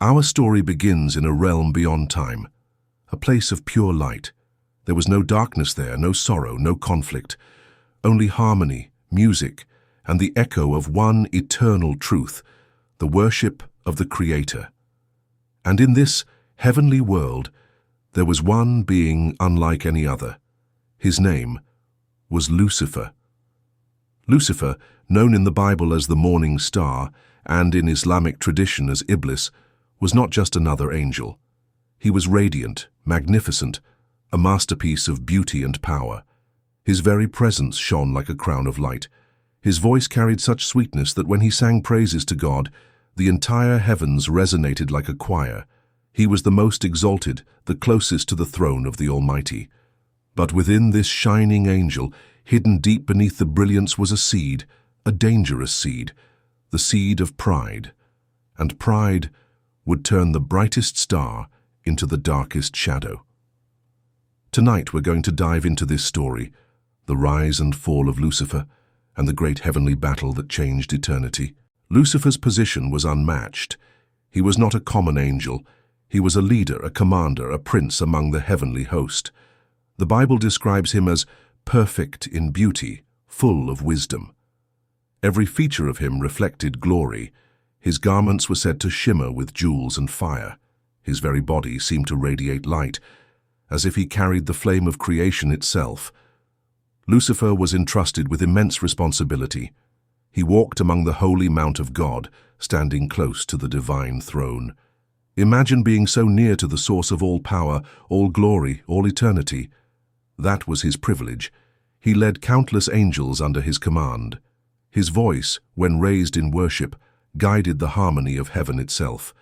Our story begins in a realm beyond time, a place of pure light. There was no darkness there, no sorrow, no conflict, only harmony, music, and the echo of one eternal truth, the worship of the Creator. And in this heavenly world, there was one being unlike any other. His name was Lucifer. Lucifer, known in the Bible as the morning star and in Islamic tradition as Iblis, was not just another angel. He was radiant, magnificent, a masterpiece of beauty and power. His very presence shone like a crown of light. His voice carried such sweetness that when he sang praises to God, the entire heavens resonated like a choir. He was the most exalted, the closest to the throne of the Almighty. But within this shining angel, hidden deep beneath the brilliance, was a seed, a dangerous seed, the seed of pride. And pride would turn the brightest star into the darkest shadow. Tonight we're going to dive into this story, the rise and fall of Lucifer, and the great heavenly battle that changed eternity. Lucifer's position was unmatched. He was not a common angel. He was a leader, a commander, a prince among the heavenly host. The Bible describes him as perfect in beauty, full of wisdom. Every feature of him reflected glory. His garments were said to shimmer with jewels and fire. His very body seemed to radiate light, as if he carried the flame of creation itself. Lucifer was entrusted with immense responsibility. He walked among the holy mount of God, standing close to the divine throne. Imagine being so near to the source of all power, all glory, all eternity. That was his privilege. He led countless angels under his command. His voice, when raised in worship, guided the harmony of heaven itself.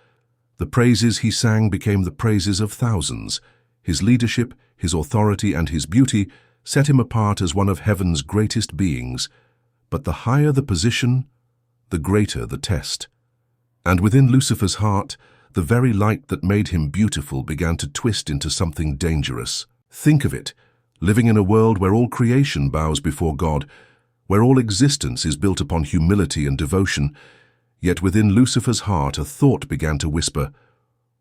The praises he sang became the praises of thousands. His leadership, his authority, and his beauty set him apart as one of heaven's greatest beings. But the higher the position, the greater the test. And within Lucifer's heart, the very light that made him beautiful began to twist into something dangerous. Think of it, living in a world where all creation bows before God, where all existence is built upon humility and devotion. Yet within Lucifer's heart a thought began to whisper,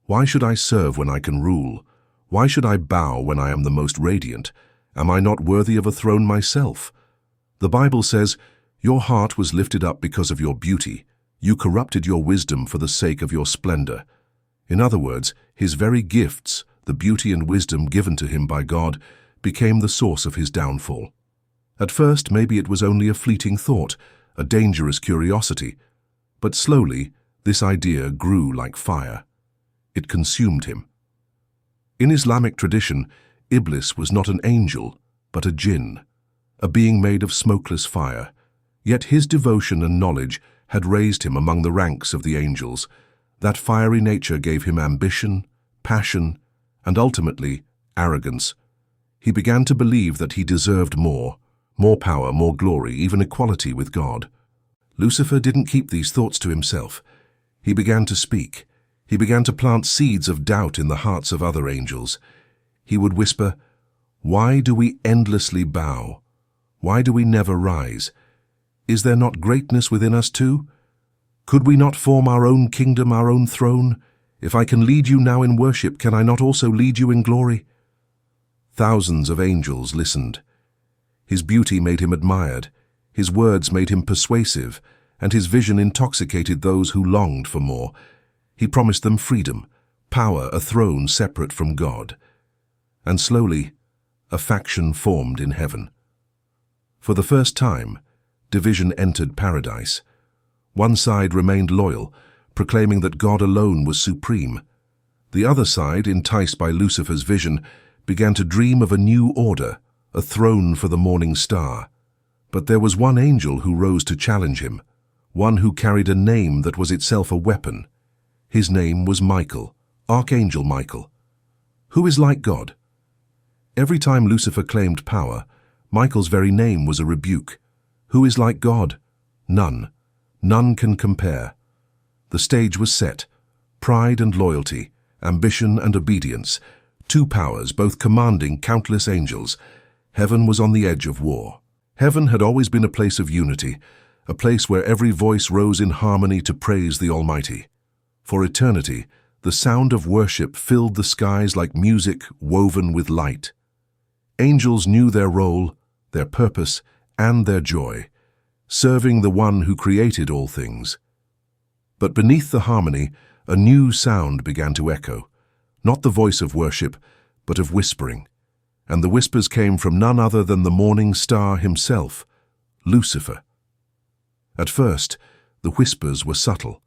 "Why should I serve when I can rule? Why should I bow when I am the most radiant? Am I not worthy of a throne myself?" The Bible says, "Your heart was lifted up because of your beauty. You corrupted your wisdom for the sake of your splendor." In other words, his very gifts, the beauty and wisdom given to him by God, became the source of his downfall. At first, maybe it was only a fleeting thought, a dangerous curiosity. But slowly, this idea grew like fire. It consumed him. In Islamic tradition, Iblis was not an angel, but a jinn, a being made of smokeless fire. Yet his devotion and knowledge had raised him among the ranks of the angels. That fiery nature gave him ambition, passion, and ultimately, arrogance. He began to believe that he deserved more power, more glory, even equality with God. Lucifer didn't keep these thoughts to himself. He began to speak. He began to plant seeds of doubt in the hearts of other angels. He would whisper, "Why do we endlessly bow? Why do we never rise? Is there not greatness within us too? Could we not form our own kingdom, our own throne? If I can lead you now in worship, can I not also lead you in glory?" Thousands of angels listened. His beauty made him admired, his words made him persuasive, and his vision intoxicated those who longed for more. He promised them freedom, power, a throne separate from God. And slowly, a faction formed in heaven. For the first time, division entered paradise. One side remained loyal, proclaiming that God alone was supreme. The other side, enticed by Lucifer's vision, began to dream of a new order, a throne for the morning star. But there was one angel who rose to challenge him, one who carried a name that was itself a weapon. His name was Michael, Archangel Michael. Who is like God? Every time Lucifer claimed power, Michael's very name was a rebuke. Who is like God? None. None can compare. The stage was set. Pride and loyalty, ambition and obedience, two powers both commanding countless angels. Heaven was on the edge of war. Heaven had always been a place of unity, a place where every voice rose in harmony to praise the Almighty. For eternity, The sound of worship filled the skies like music woven with light. Angels knew their role, their purpose, and their joy, serving the one who created all things. But beneath the harmony, a new sound began to echo, not the voice of worship, but of whispering. And the whispers came from none other than the morning star himself, Lucifer. At first, the whispers were subtle.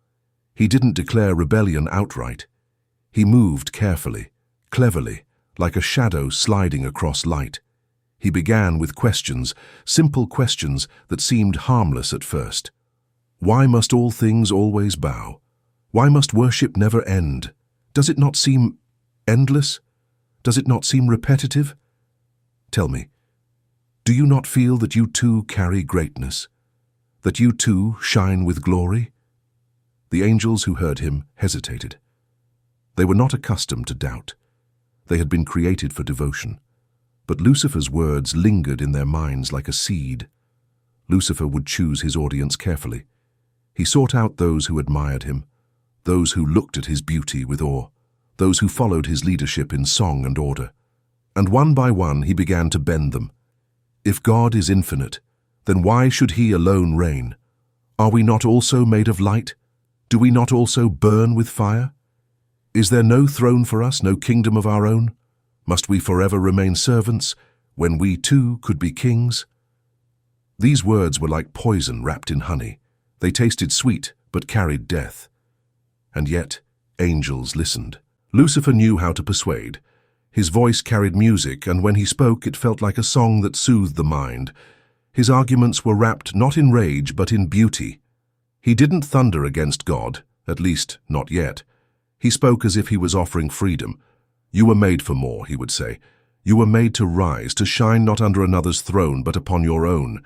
He didn't declare rebellion outright. He moved carefully, cleverly, like a shadow sliding across light. He began with questions, simple questions that seemed harmless at first. Why must all things always bow? Why must worship never end? Does it not seem endless? Does it not seem repetitive? Tell me, do you not feel that you too carry greatness? That you too shine with glory? The angels who heard him hesitated. They were not accustomed to doubt. They had been created for devotion. But Lucifer's words lingered in their minds like a seed. Lucifer would choose his audience carefully. He sought out those who admired him, those who looked at his beauty with awe, those who followed his leadership in song and order. And one by one he began to bend them. If God is infinite, then why should he alone reign? Are we not also made of light? Do we not also burn with fire? Is there no throne for us, no kingdom of our own? Must we forever remain servants, when we too could be kings? These words were like poison wrapped in honey. They tasted sweet, but carried death. And yet, angels listened. Lucifer knew how to persuade. His voice carried music, and when he spoke, it felt like a song that soothed the mind. His arguments were wrapped not in rage, but in beauty. He didn't thunder against God, at least not yet. He spoke as if he was offering freedom. You were made for more, he would say. You were made to rise, to shine not under another's throne, but upon your own.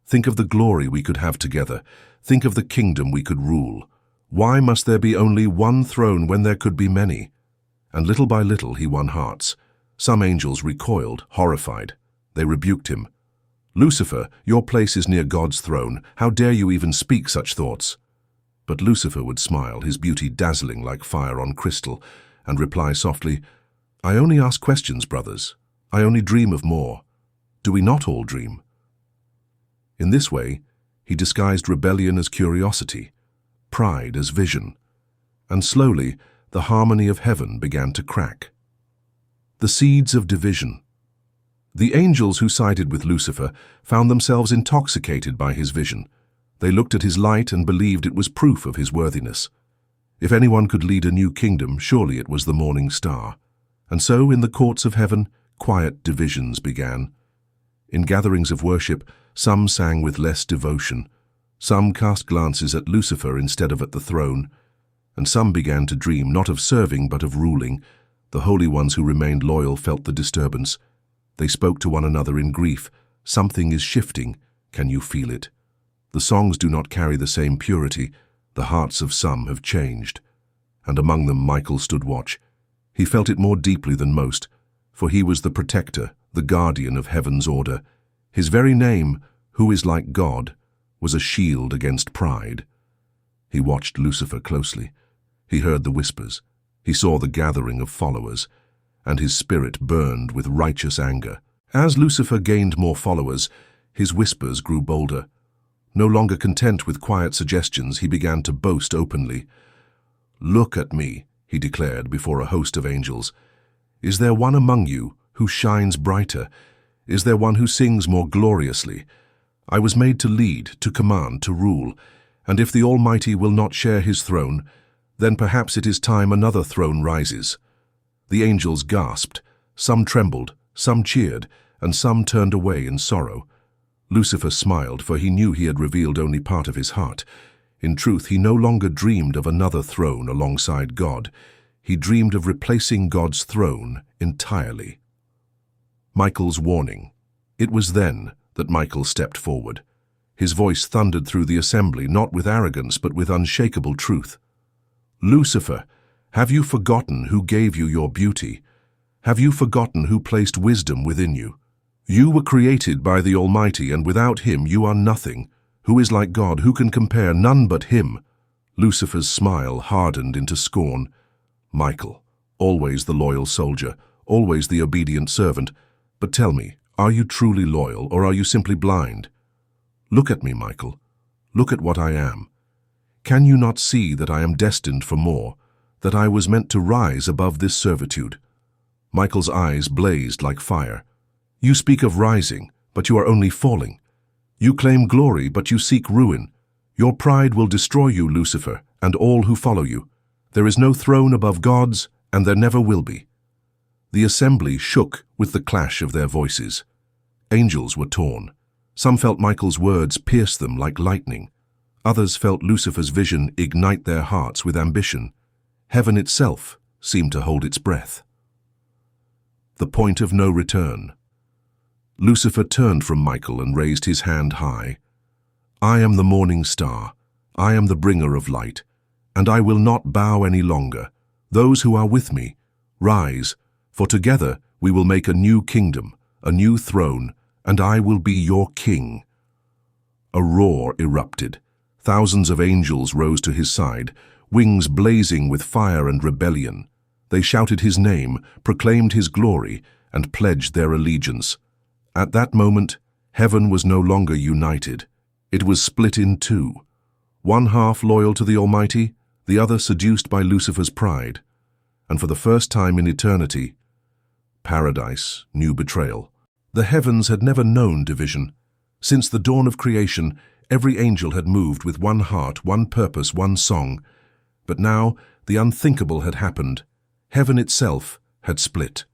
Think of the glory we could have together. Think of the kingdom we could rule. Why must there be only one throne when there could be many? And little by little he won hearts. Some angels recoiled, horrified. They rebuked him. Lucifer, your place is near God's throne. How dare you even speak such thoughts? But Lucifer would smile, his beauty dazzling like fire on crystal, and reply softly, I only ask questions, brothers. I only dream of more. Do we not all dream? In this way, he disguised rebellion as curiosity, pride as vision, and slowly the harmony of heaven began to crack. The seeds of division. The angels who sided with Lucifer found themselves intoxicated by his vision. They looked at his light and believed it was proof of his worthiness. If anyone could lead a new kingdom, surely it was the morning star. And so, in the courts of heaven, quiet divisions began. In gatherings of worship, some sang with less devotion. Some cast glances at Lucifer instead of at the throne. And some began to dream not of serving but of ruling. The holy ones who remained loyal felt the disturbance. They spoke to one another in grief. Something is shifting. Can you feel it? The songs do not carry the same purity. The hearts of some have changed. And among them Michael stood watch. He felt it more deeply than most, for he was the protector, the guardian of heaven's order. His very name, who is like God, was a shield against pride. He watched Lucifer closely. He heard the whispers. He saw the gathering of followers, and his spirit burned with righteous anger. As Lucifer gained more followers, his whispers grew bolder. No longer content with quiet suggestions, he began to boast openly. Look at me, he declared before a host of angels. Is there one among you who shines brighter? Is there one who sings more gloriously? I was made to lead, to command, to rule, and if the Almighty will not share his throne, then perhaps it is time another throne rises. The angels gasped. Some trembled, some cheered, and some turned away in sorrow. Lucifer smiled, for he knew he had revealed only part of his heart. In truth, he no longer dreamed of another throne alongside God. He dreamed of replacing God's throne entirely. Michael's warning. It was then that Michael stepped forward. His voice thundered through the assembly, not with arrogance, but with unshakable truth. Lucifer, have you forgotten who gave you your beauty? Have you forgotten who placed wisdom within you? You were created by the Almighty, and without him you are nothing. Who is like God? Who can compare? None but him. Lucifer's smile hardened into scorn. Michael, always the loyal soldier, always the obedient servant. But tell me, are you truly loyal, or are you simply blind? Look at me, Michael. Look at what I am. Can you not see that I am destined for more, that I was meant to rise above this servitude? Michael's eyes blazed like fire. You speak of rising, but you are only falling. You claim glory, but you seek ruin. Your pride will destroy you, Lucifer, and all who follow you. There is no throne above God's, and there never will be. The assembly shook with the clash of their voices. Angels were torn. Some felt Michael's words pierce them like lightning. Others felt Lucifer's vision ignite their hearts with ambition. Heaven itself seemed to hold its breath. The point of no return. Lucifer turned from Michael and raised his hand high. I am the morning star. I am the bringer of light, and I will not bow any longer. Those who are with me, rise, for together we will make a new kingdom, a new throne, and I will be your king. A roar erupted. Thousands of angels rose to his side, wings blazing with fire and rebellion. They shouted his name, proclaimed his glory, and pledged their allegiance. At that moment, heaven was no longer united. It was split in two. One half loyal to the Almighty, the other seduced by Lucifer's pride. And for the first time in eternity, paradise knew betrayal. The heavens had never known division. Since the dawn of creation, every angel had moved with one heart, one purpose, one song. But now the unthinkable had happened. Heaven itself had split.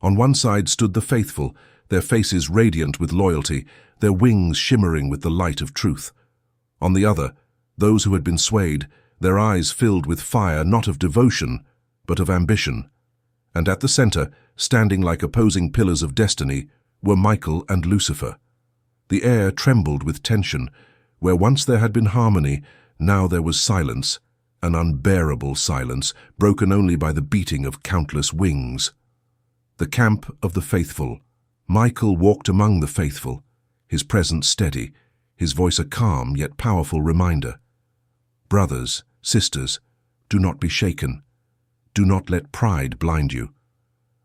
On one side stood the faithful, their faces radiant with loyalty, their wings shimmering with the light of truth. On the other, those who had been swayed, their eyes filled with fire not of devotion, but of ambition. And at the center, standing like opposing pillars of destiny, were Michael and Lucifer. The air trembled with tension. Where once there had been harmony, now there was silence, an unbearable silence, broken only by the beating of countless wings. The camp of the faithful. Michael walked among the faithful, his presence steady, his voice a calm yet powerful reminder. Brothers, sisters, do not be shaken. Do not let pride blind you.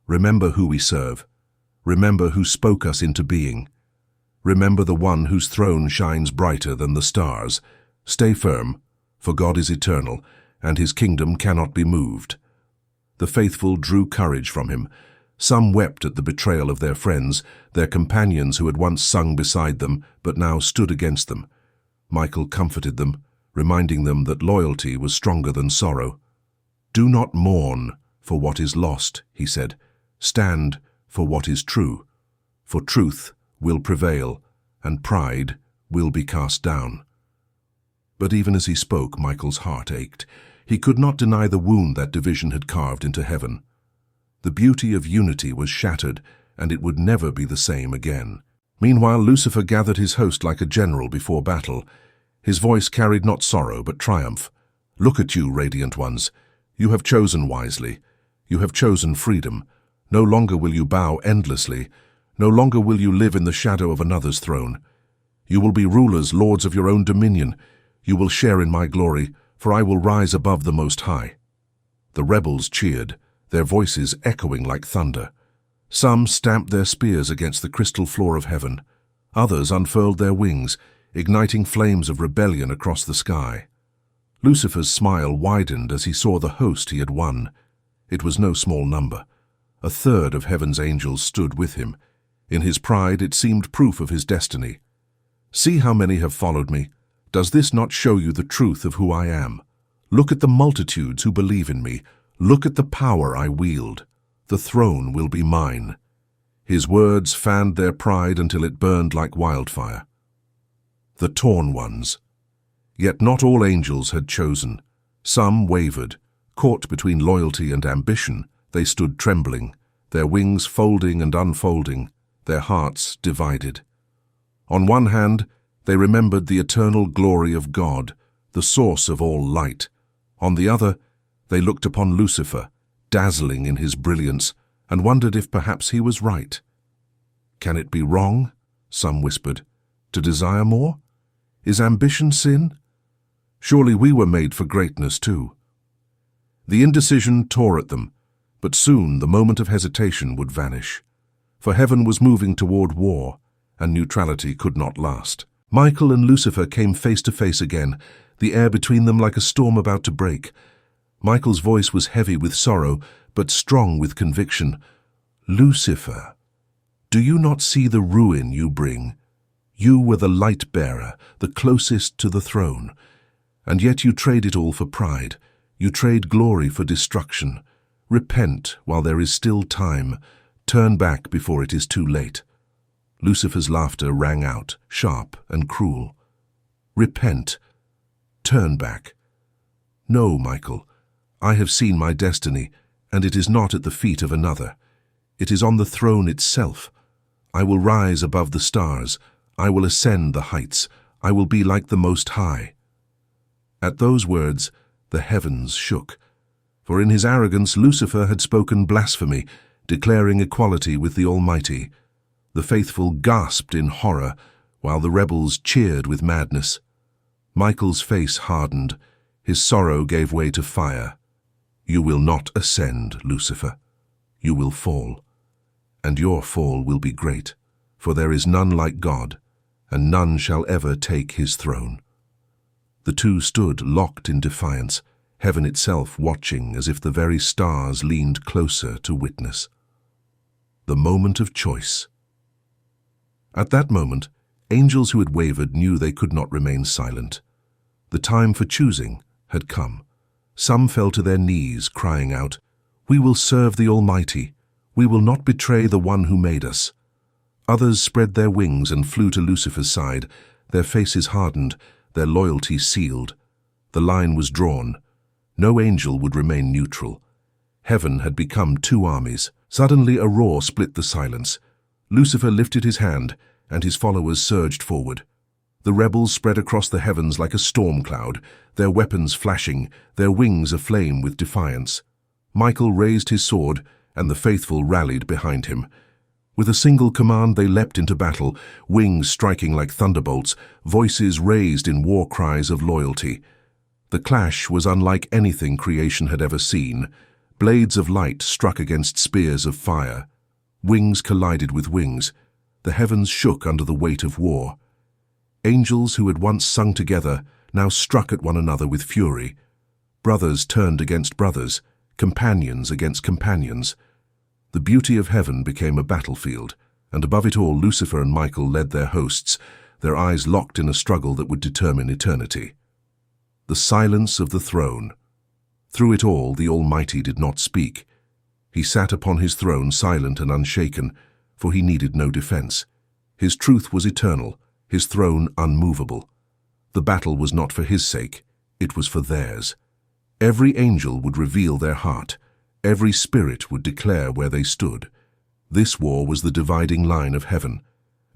Remember who we serve. Remember who spoke us into being. Remember the one whose throne shines brighter than the stars. Stay firm, for God is eternal, and his kingdom cannot be moved. The faithful drew courage from him. Some wept at the betrayal of their friends, their companions who had once sung beside them, but now stood against them. Michael comforted them, reminding them that loyalty was stronger than sorrow. Do not mourn for what is lost, he said. Stand for what is true, for truth will prevail, and pride will be cast down. But even as he spoke, Michael's heart ached. He could not deny the wound that division had carved into heaven. The beauty of unity was shattered, and it would never be the same again. Meanwhile, Lucifer gathered his host like a general before battle. His voice carried not sorrow, but triumph. Look at you, radiant ones. You have chosen wisely. You have chosen freedom. No longer will you bow endlessly. No longer will you live in the shadow of another's throne. You will be rulers, lords of your own dominion. You will share in my glory, for I will rise above the Most High. The rebels cheered, their voices echoing like thunder. Some stamped their spears against the crystal floor of heaven. Others unfurled their wings, igniting flames of rebellion across the sky. Lucifer's smile widened as he saw the host he had won. It was no small number. A third of heaven's angels stood with him. In his pride, it seemed proof of his destiny. See how many have followed me. Does this not show you the truth of who I am? Look at the multitudes who believe in me. Look at the power I wield. The throne will be mine. His words fanned their pride until it burned like wildfire. The torn ones. Yet not all angels had chosen. Some wavered. Caught between loyalty and ambition, they stood trembling, their wings folding and unfolding, their hearts divided. On one hand, they remembered the eternal glory of God, the source of all light. On the other, they looked upon Lucifer, dazzling in his brilliance, and wondered if perhaps he was right. Can it be wrong, some whispered, to desire more? Is ambition sin? Surely we were made for greatness too. The indecision tore at them, but soon the moment of hesitation would vanish. For heaven was moving toward war, and neutrality could not last. Michael and Lucifer came face to face again, the air between them like a storm about to break. Michael's voice was heavy with sorrow, but strong with conviction. "Lucifer, do you not see the ruin you bring? You were the light-bearer, the closest to the throne. And yet you trade it all for pride. You trade glory for destruction. Repent while there is still time. Turn back before it is too late." Lucifer's laughter rang out, sharp and cruel. "Repent. Turn back. No, Michael, I have seen my destiny, and it is not at the feet of another. It is on the throne itself. I will rise above the stars. I will ascend the heights. I will be like the Most High." At those words, the heavens shook. For in his arrogance, Lucifer had spoken blasphemy, declaring equality with the Almighty. The faithful gasped in horror, while the rebels cheered with madness. Michael's face hardened. His sorrow gave way to fire. "You will not ascend, Lucifer. You will fall. And your fall will be great, for there is none like God, and none shall ever take his throne." The two stood locked in defiance, heaven itself watching as if the very stars leaned closer to witness. The moment of choice. At that moment, angels who had wavered knew they could not remain silent. The time for choosing had come. Some fell to their knees, crying out, "We will serve the Almighty. We will not betray the one who made us." Others spread their wings and flew to Lucifer's side, their faces hardened, their loyalty sealed. The line was drawn. No angel would remain neutral. Heaven had become two armies. Suddenly a roar split the silence. Lucifer lifted his hand, and his followers surged forward. The rebels spread across the heavens like a storm cloud, their weapons flashing, their wings aflame with defiance. Michael raised his sword, and the faithful rallied behind him. With a single command they leapt into battle, wings striking like thunderbolts, voices raised in war cries of loyalty. The clash was unlike anything creation had ever seen. Blades of light struck against spears of fire. Wings collided with wings. The heavens shook under the weight of war. Angels who had once sung together now struck at one another with fury. Brothers turned against brothers, companions against companions. The beauty of heaven became a battlefield, and above it all Lucifer and Michael led their hosts, their eyes locked in a struggle that would determine eternity. The silence of the throne. Through it all the Almighty did not speak. He sat upon his throne silent and unshaken, for he needed no defense. His truth was eternal, his throne unmovable. The battle was not for his sake, it was for theirs. Every angel would reveal their heart. Every spirit would declare where they stood. This war was the dividing line of heaven,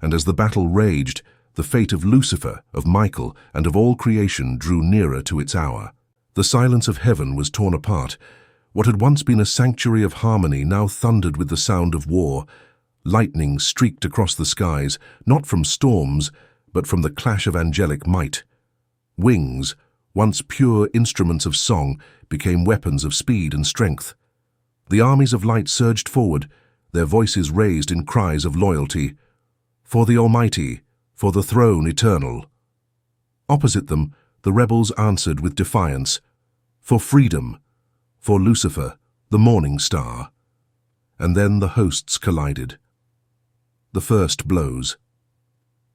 and as the battle raged, the fate of Lucifer, of Michael, and of all creation drew nearer to its hour. The silence of heaven was torn apart. What had once been a sanctuary of harmony now thundered with the sound of war. Lightning streaked across the skies, not from storms, but from the clash of angelic might. Wings, once pure instruments of song, became weapons of speed and strength. The armies of light surged forward, their voices raised in cries of loyalty. "For the Almighty, for the throne eternal." Opposite them, the rebels answered with defiance. "For freedom, for Lucifer, the morning star." And then the hosts collided. The first blows.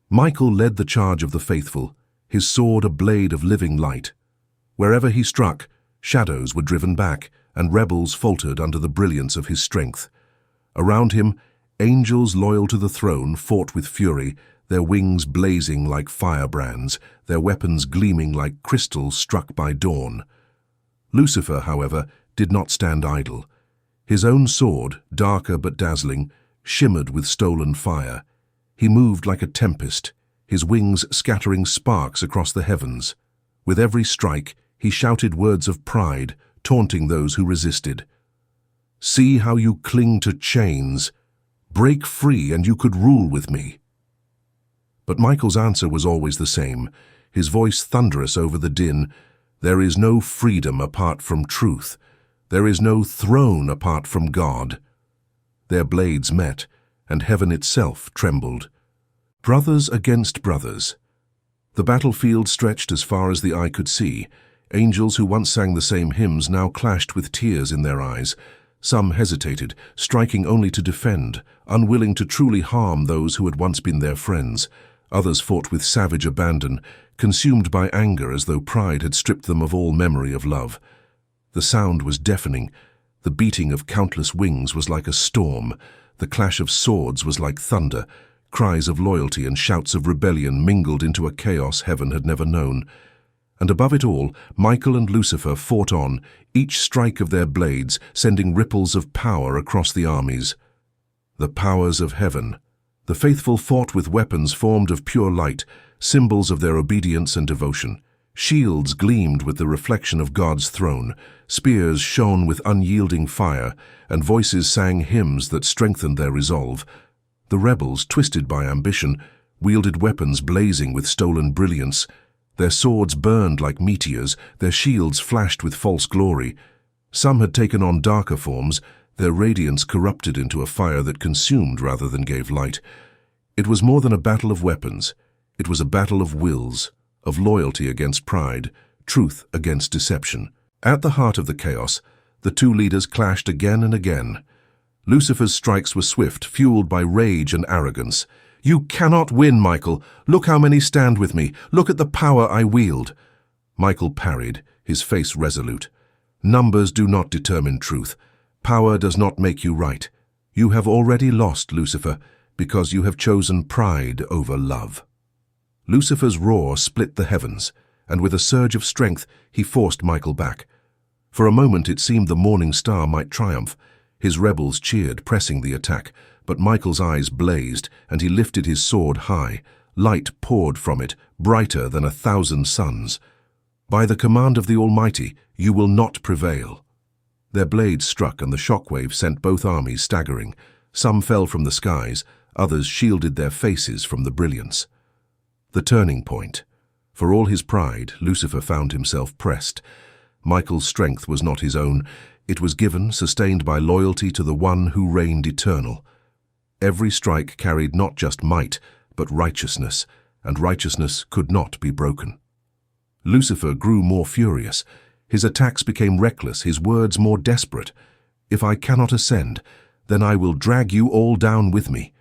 Michael led the charge of the faithful, his sword a blade of living light. Wherever he struck, shadows were driven back, and rebels faltered under the brilliance of his strength. Around him, angels loyal to the throne fought with fury, their wings blazing like firebrands, their weapons gleaming like crystals struck by dawn. Lucifer, however, did not stand idle. His own sword, darker but dazzling, shimmered with stolen fire. He moved like a tempest, his wings scattering sparks across the heavens. With every strike, he shouted words of pride, taunting those who resisted. "See how you cling to chains. Break free and you could rule with me." But Michael's answer was always the same, his voice thunderous over the din. "There is no freedom apart from truth. There is no throne apart from God. Their blades met, and heaven itself trembled. Brothers against brothers. The battlefield stretched as far as the eye could see. Angels who once sang the same hymns now clashed with tears in their eyes. Some hesitated, striking only to defend, unwilling to truly harm those who had once been their friends. Others fought with savage abandon, consumed by anger as though pride had stripped them of all memory of love. The sound was deafening. The beating of countless wings was like a storm. The clash of swords was like thunder. Cries of loyalty and shouts of rebellion mingled into a chaos heaven had never known. And above it all, Michael and Lucifer fought on, each strike of their blades sending ripples of power across the armies. The powers of heaven. The faithful fought with weapons formed of pure light, symbols of their obedience and devotion. Shields gleamed with the reflection of God's throne, spears shone with unyielding fire, and voices sang hymns that strengthened their resolve. The rebels, twisted by ambition, wielded weapons blazing with stolen brilliance. Their swords burned like meteors, their shields flashed with false glory. Some had taken on darker forms, their radiance corrupted into a fire that consumed rather than gave light. It was more than a battle of weapons. It was a battle of wills, of loyalty against pride, truth against deception. At the heart of the chaos, the two leaders clashed again and again. Lucifer's strikes were swift, fueled by rage and arrogance. "You cannot win, Michael. Look how many stand with me. Look at the power I wield." Michael parried, his face resolute. "Numbers do not determine truth. Power does not make you right. You have already lost, Lucifer, because you have chosen pride over love." Lucifer's roar split the heavens, and with a surge of strength, he forced Michael back. For a moment it seemed the morning star might triumph. His rebels cheered, pressing the attack, but Michael's eyes blazed, and he lifted his sword high. Light poured from it, brighter than 1,000 suns. "By the command of the Almighty, you will not prevail." Their blades struck, and the shockwave sent both armies staggering. Some fell from the skies, others shielded their faces from the brilliance. The turning point. For all his pride, Lucifer found himself pressed. Michael's strength was not his own. It was given, sustained by loyalty to the one who reigned eternal. Every strike carried not just might, but righteousness, and righteousness could not be broken. Lucifer grew more furious. His attacks became reckless, his words more desperate. "If I cannot ascend, then I will drag you all down with me."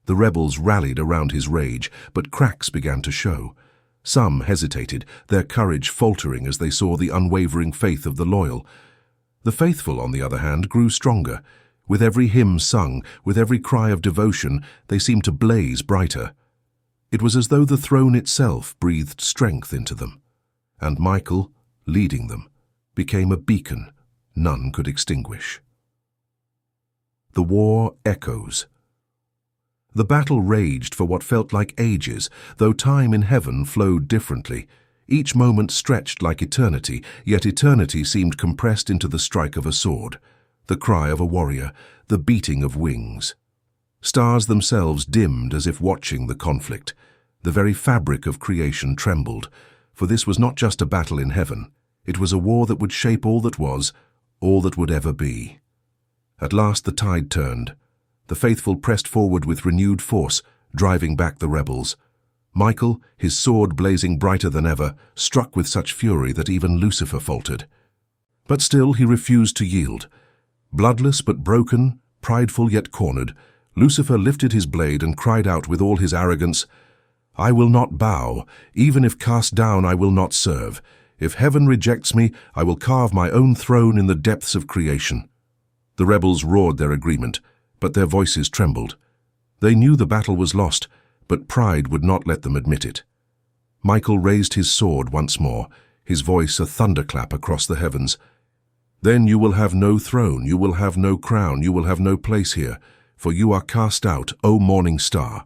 The rebels rallied around his rage, but cracks began to show. Some hesitated, their courage faltering as they saw the unwavering faith of the loyal. The faithful, on the other hand, grew stronger. With every hymn sung, with every cry of devotion, they seemed to blaze brighter. It was as though the throne itself breathed strength into them. And Michael, leading them, became a beacon none could extinguish. The war echoes. The battle raged for what felt like ages, though time in heaven flowed differently. Each moment stretched like eternity, yet eternity seemed compressed into the strike of a sword, the cry of a warrior, the beating of wings. Stars themselves dimmed as if watching the conflict. The very fabric of creation trembled, for this was not just a battle in heaven. It was a war that would shape all that was, all that would ever be. At last the tide turned. The faithful pressed forward with renewed force, driving back the rebels. Michael, his sword blazing brighter than ever, struck with such fury that even Lucifer faltered. But still he refused to yield. Bloodless but broken, prideful yet cornered, Lucifer lifted his blade and cried out with all his arrogance, "I will not bow. Even if cast down, I will not serve. If heaven rejects me, I will carve my own throne in the depths of creation." The rebels roared their agreement, but their voices trembled. They knew the battle was lost, but pride would not let them admit it. Michael raised his sword once more, his voice a thunderclap across the heavens. "Then you will have no throne, you will have no crown, you will have no place here, for you are cast out, O morning star."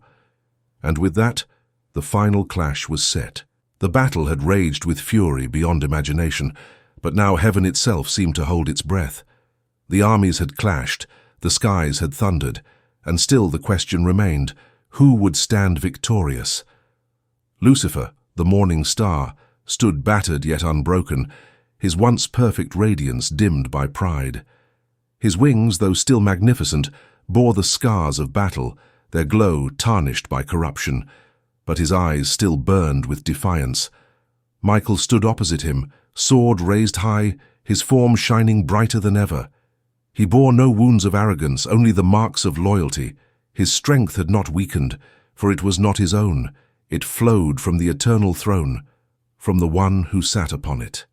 And with that, the final clash was set. The battle had raged with fury beyond imagination, but now heaven itself seemed to hold its breath. The armies had clashed, the skies had thundered, and still the question remained, who would stand victorious? Lucifer, the morning star, stood battered yet unbroken. his once perfect radiance dimmed by pride. His wings, though still magnificent, bore the scars of battle, their glow tarnished by corruption, but his eyes still burned with defiance. Michael stood opposite him, sword raised high, his form shining brighter than ever. He bore no wounds of arrogance, only the marks of loyalty. His strength had not weakened, for it was not his own. It flowed from the eternal throne, from the one who sat upon it.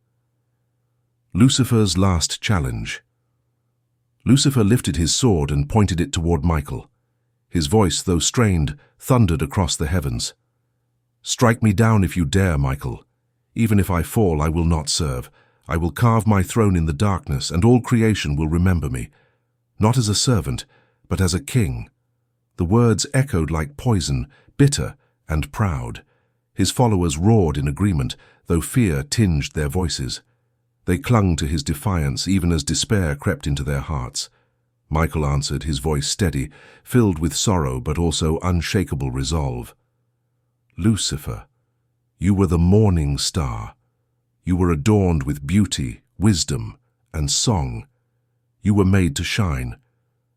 Lucifer's last challenge. Lucifer lifted his sword and pointed it toward Michael. His voice, though strained, thundered across the heavens. "Strike me down if you dare, Michael. Even if I fall, I will not serve. I will carve my throne in the darkness, and all creation will remember me, not as a servant, but as a king." The words echoed like poison, bitter and proud. His followers roared in agreement, though fear tinged their voices. They clung to his defiance even as despair crept into their hearts. Michael answered, his voice steady, filled with sorrow but also unshakable resolve. "Lucifer, you were the morning star. You were adorned with beauty, wisdom, and song. You were made to shine,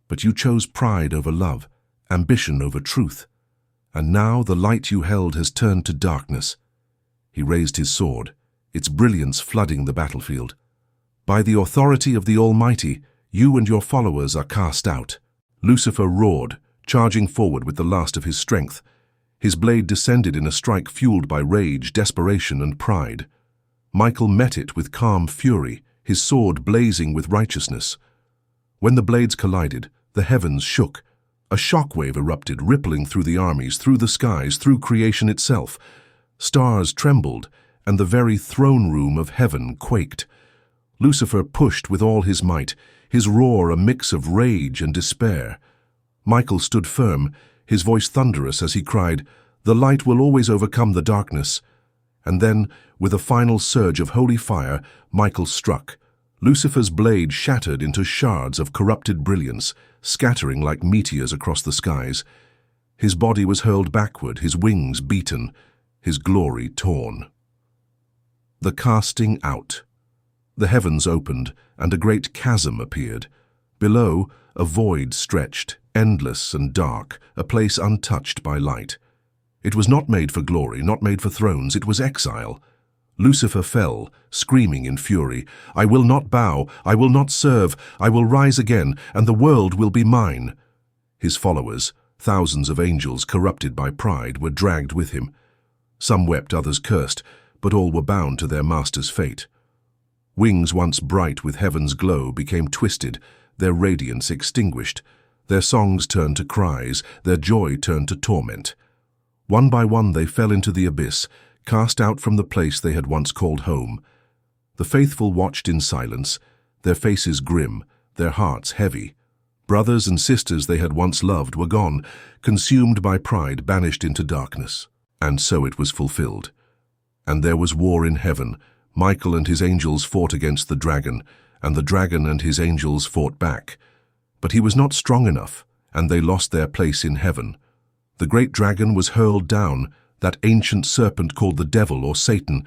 but you chose pride over love, ambition over truth. And now the light you held has turned to darkness." He raised his sword, its brilliance flooding the battlefield. "By the authority of the Almighty, you and your followers are cast out." Lucifer roared, charging forward with the last of his strength. His blade descended in a strike fueled by rage, desperation, and pride. Michael met it with calm fury, his sword blazing with righteousness. When the blades collided, the heavens shook. A shockwave erupted, rippling through the armies, through the skies, through creation itself. Stars trembled, and the very throne room of heaven quaked. Lucifer pushed with all his might, his roar a mix of rage and despair. Michael stood firm, his voice thunderous as he cried, "The light will always overcome the darkness." And then, with a final surge of holy fire, Michael struck. Lucifer's blade shattered into shards of corrupted brilliance, scattering like meteors across the skies. His body was hurled backward, his wings beaten, his glory torn. The casting out. The heavens opened, and a great chasm appeared. Below, a void stretched, endless and dark, a place untouched by light. It was not made for glory, not made for thrones, it was exile. Lucifer fell, screaming in fury, "I will not bow, I will not serve, I will rise again, and the world will be mine." His followers, thousands of angels corrupted by pride, were dragged with him. Some wept, others cursed, but all were bound to their master's fate. Wings once bright with heaven's glow became twisted, their radiance extinguished. Their songs turned to cries, their joy turned to torment. One by one they fell into the abyss, cast out from the place they had once called home. The faithful watched in silence, their faces grim, their hearts heavy. Brothers and sisters they had once loved were gone, consumed by pride, banished into darkness. And so it was fulfilled. And there was war in heaven. Michael and his angels fought against the dragon, and the dragon and his angels fought back. But he was not strong enough, and they lost their place in heaven. The great dragon was hurled down, that ancient serpent called the devil or Satan.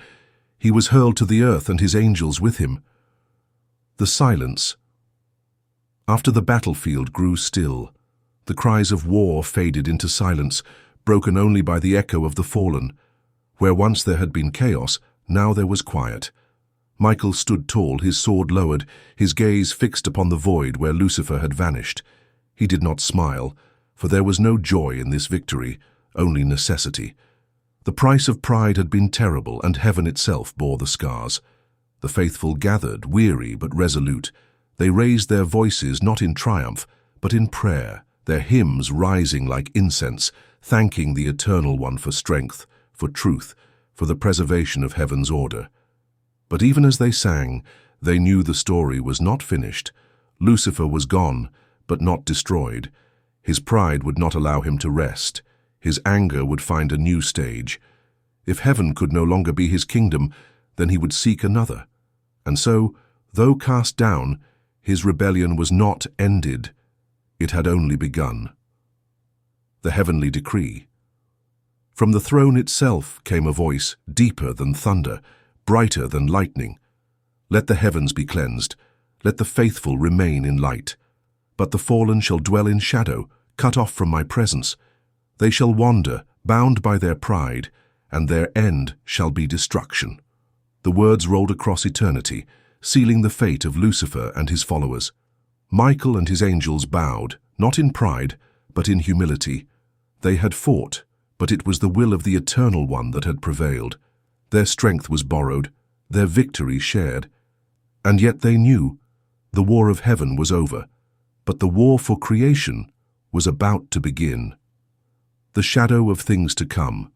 He was hurled to the earth and his angels with him. The silence. After the battlefield grew still, the cries of war faded into silence, broken only by the echo of the fallen. Where once there had been chaos, now there was quiet. Michael stood tall, his sword lowered, his gaze fixed upon the void where Lucifer had vanished. He did not smile, for there was no joy in this victory, only necessity. The price of pride had been terrible, and heaven itself bore the scars. The faithful gathered, weary but resolute. They raised their voices not in triumph, but in prayer, their hymns rising like incense, thanking the Eternal One for strength, for truth, for the preservation of heaven's order. But even as they sang, they knew the story was not finished. Lucifer was gone, but not destroyed. His pride would not allow him to rest. His anger would find a new stage. If heaven could no longer be his kingdom, then he would seek another. And so, though cast down, his rebellion was not ended. It had only begun. The heavenly decree. From the throne itself came a voice deeper than thunder, brighter than lightning. Let the heavens be cleansed. Let the faithful remain in light. But the fallen shall dwell in shadow, cut off from my presence. They shall wander, bound by their pride, and their end shall be destruction." The words rolled across eternity, sealing the fate of Lucifer and his followers. Michael and his angels bowed, not in pride, but in humility. They had fought, but it was the will of the Eternal One that had prevailed. Their strength was borrowed, their victory shared. And yet they knew the war of heaven was over, but the war for creation was about to begin. The shadow of things to come.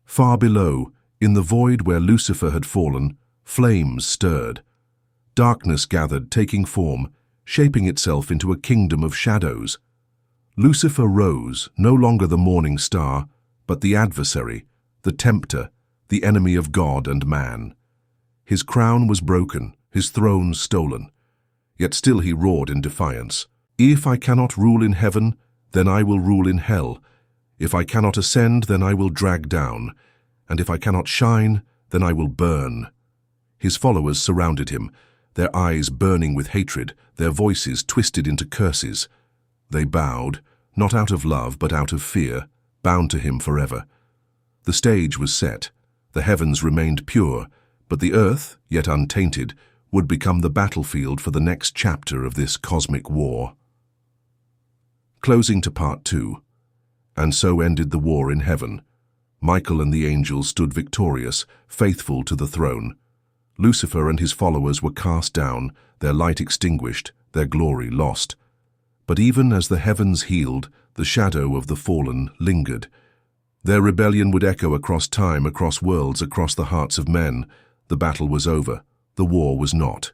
Far below, in the void where Lucifer had fallen, flames stirred. Darkness gathered, taking form, shaping itself into a kingdom of shadows. Lucifer rose, no longer the morning star, but the adversary, the tempter, the enemy of God and man. His crown was broken, his throne stolen. Yet still he roared in defiance. "If I cannot rule in heaven, then I will rule in hell. If I cannot ascend, then I will drag down. And if I cannot shine, then I will burn." His followers surrounded him, their eyes burning with hatred, their voices twisted into curses. They bowed, not out of love but out of fear, bound to him forever. The stage was set. The heavens remained pure, but the earth, yet untainted, would become the battlefield for the next chapter of this cosmic war. Closing to part 2. And so ended the war in heaven. Michael and the angels stood victorious, faithful to the throne. Lucifer and his followers were cast down, their light extinguished, their glory lost. But even as the heavens healed, the shadow of the fallen lingered. Their rebellion would echo across time, across worlds, across the hearts of men. The battle was over. The war was not.